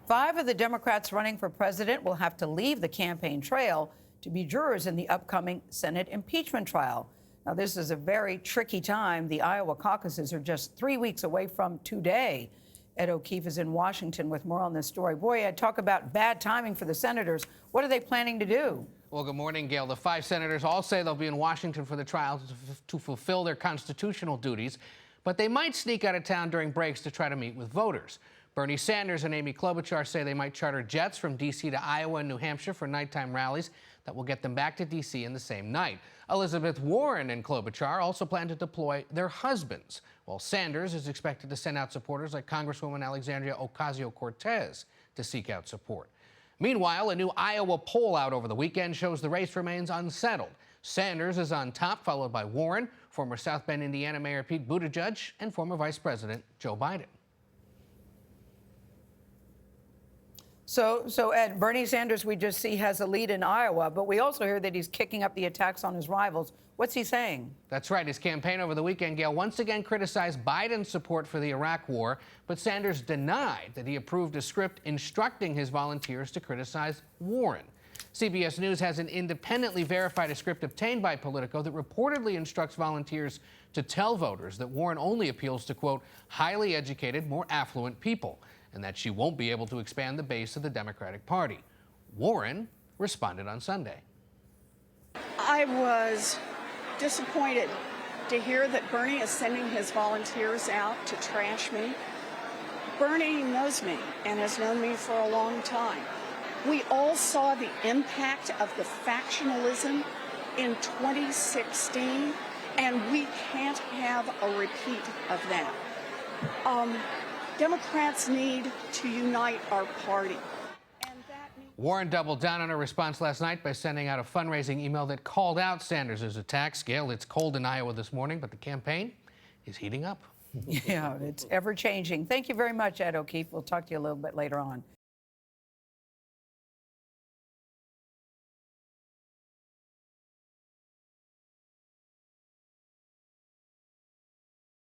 5 of the Democrats running for president will have to leave the campaign trail to be jurors in the upcoming Senate impeachment trial. Now, this is a very tricky time. The Iowa caucuses are just 3 weeks away from today. Ed O'Keefe is in Washington with more on this story. Boy, Ed, talk about bad timing for the senators. What are they planning to do? Well, good morning, Gail. The 5 senators all say they'll be in Washington for the trial to fulfill their constitutional duties, but they might sneak out of town during breaks to try to meet with voters. Bernie Sanders and Amy Klobuchar say they might charter jets from D.C. to Iowa and New Hampshire for nighttime rallies that will get them back to D.C. in the same night. Elizabeth Warren and Klobuchar also plan to deploy their husbands, while Sanders is expected to send out supporters like Congresswoman Alexandria Ocasio-Cortez to seek out support. Meanwhile, a new Iowa poll out over the weekend shows the race remains unsettled. Sanders is on top, followed by Warren, former South Bend, Indiana Mayor Pete Buttigieg, and former Vice President Joe Biden. So, Ed, Bernie Sanders, we just see, has a lead in Iowa, but we also hear that he's kicking up the attacks on his rivals. What's he saying? That's right. His campaign over the weekend, Gail, once again criticized Biden's support for the Iraq war, but Sanders denied that he approved a script instructing his volunteers to criticize Warren. CBS News has an independently verified a script obtained by Politico that reportedly instructs volunteers to tell voters that Warren only appeals to, quote, highly educated, more affluent people, and that she won't be able to expand the base of the Democratic Party. Warren responded on Sunday. I was disappointed to hear that Bernie is sending his volunteers out to trash me. Bernie knows me and has known me for a long time. We all saw the impact of the factionalism in 2016, and we can't have a repeat of that. Democrats need to unite our party. Warren doubled down on her response last night by sending out a fundraising email that called out Sanders' attacks. Gail, it's cold in Iowa this morning, but the campaign is heating up. Yeah, it's ever changing. Thank you very much, Ed O'Keefe. We'll talk to you a little bit later on.